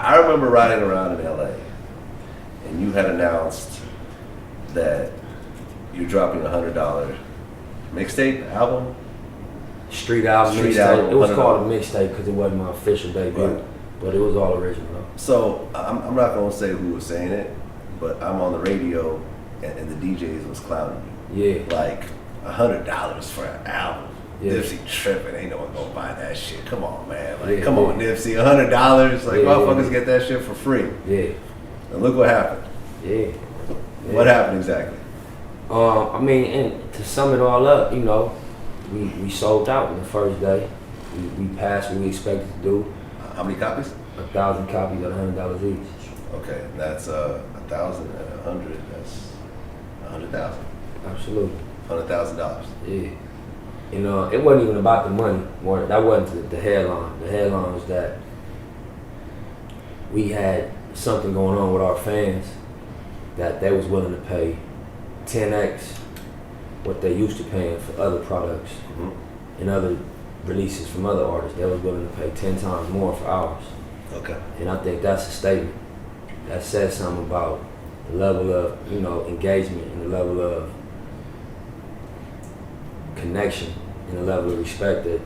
I remember riding around in LA, and you had announced that you're dropping $100 mixtape album. Street album mixtape. It was called a mixtape because it wasn't my official debut, right. But it was all original. So I'm not gonna say who was saying it, but I'm on the radio and the DJs was clowning you. Yeah. Like $100 for an album. Yeah. Nipsey tripping, ain't no one gonna buy that shit. Come on, man. Like, come on, Nipsey, $100. Like, motherfuckers get that shit for free. Yeah. And look what happened. Yeah. What happened exactly? I mean, and to sum it all up, you know, we sold out in the first day. We passed what we expected to do. How many copies? 1,000 copies at $100 each. Okay, that's 1,000 and 100. That's 100,000. Absolutely. $100,000. Yeah. You know, it wasn't even about the money. That wasn't the headline. The headline was that we had something going on with our fans that they was willing to pay 10x what they used to paying for other products and other releases from other artists. They was willing to pay 10 times more for ours. Okay. And I think that's a statement that says something about the level of, you know, engagement and the level of connection and the level of respect that,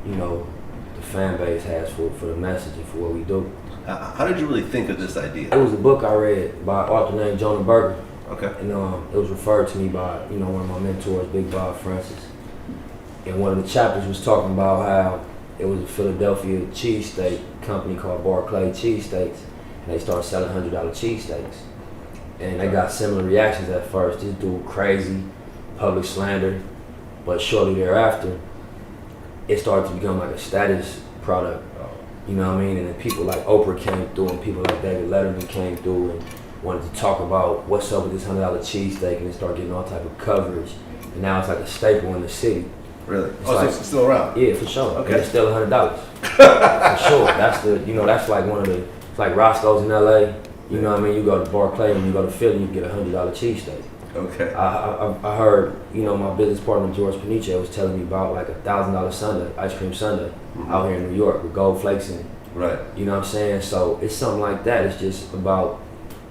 you know, the fan base has for the message and for what we do. How did you really think of this idea? It was a book I read by an author named Jonah Berger. Okay. And it was referred to me by, you know, one of my mentors, Big Bob Francis. And one of the chapters was talking about how it was a Philadelphia cheesesteak company called Barclay Cheesesteaks, and they started selling $100 cheesesteaks. And they got similar reactions at first. This dude crazy, public slander, but shortly thereafter, it started to become like a status product. You know what I mean? And then people like Oprah came through, and people like David Letterman came through and wanted to talk about what's up with this $100 cheesesteak, and it started getting all type of coverage. And now it's like a staple in the city. Really? It's so it's still around? Yeah, for sure. Okay. And it's still $100. For sure. That's that's like one of the, it's like Roscoe's in LA. You know what I mean? You go to Barclay and you go to Philly, you get a $100 cheesesteak. Okay. I heard, you know, my business partner George Panice was telling me about like $1,000 sundae, ice cream sundae, out here in New York with gold flakes in it. Right. You know what I'm saying? So it's something like that. It's just about,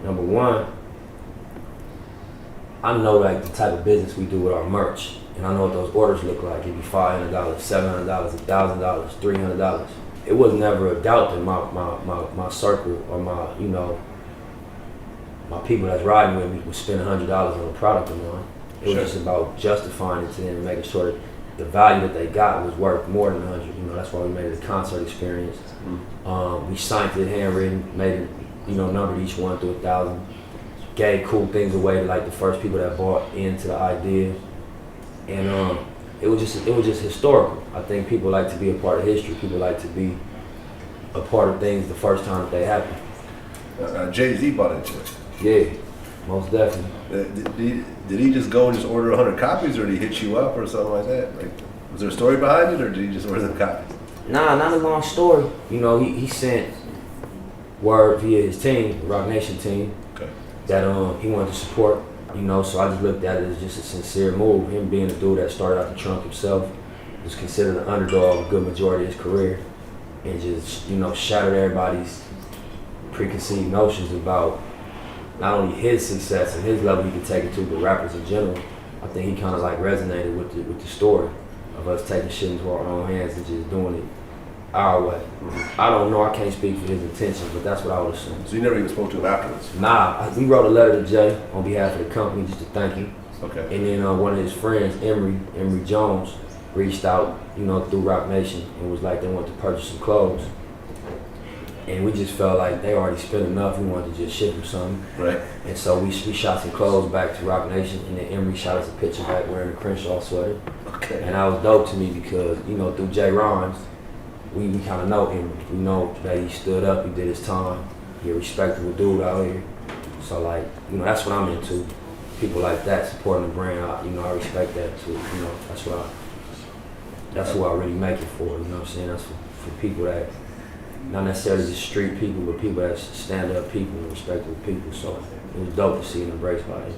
number one, I know like the type of business we do with our merch, and I know what those orders look like. It'd be $500, $700, $1,000, $300. It was never a doubt that my circle or my, you know, my people that's riding with me would spend $100 on a product of mine. It was just about justifying it to them and making sure that the value that they got was worth more than 100. You know, that's why we made it a concert experience. We signed it handwritten, made it, you know, numbered each one to 1,000. Gave cool things away to like the first people that bought into the idea, and it was just historical. I think people like to be a part of history. People like to be a part of things the first time that they happen. Jay-Z bought into it. Yeah, most definitely. Did he just go and just order 100 copies, or did he hit you up or something like that? Like, was there a story behind it, or did he just order the copies? Nah, not a long story. You know, he sent word via his team, the Rock Nation team, that he wanted to support. You know, so I just looked at it as just a sincere move. Him being a dude that started out the trunk himself, was considered an underdog a good majority of his career, and just, you know, shattered everybody's preconceived notions about not only his success and his level he could take it to, but rappers in general. I think he kind of like resonated with the story of us taking shit into our own hands and just doing it our way. I don't know, I can't speak for his intentions, but that's what I would assume. So you never even spoke to him afterwards? Nah, we wrote a letter to Jay on behalf of the company just to thank him. Okay. And then one of his friends, Emory Jones, reached out, you know, through Rock Nation and was like they wanted to purchase some clothes. And we just felt like they already spent enough, we wanted to just ship them something. Right. And so we shot some clothes back to Rock Nation, and then Emory shot us a picture back wearing a Crenshaw sweater. Okay. And that was dope to me because, you know, through Jay Rhymes, we kind of know him. We know that he stood up, he did his time, he a respectable dude out here. So like, you know, that's what I'm into. People like that supporting the brand, I respect that too. You know, that's who I really make it for. You know what I'm saying? That's for people that, not necessarily just street people, but people that stand up people and respectable people. So it was dope to see him embraced by it.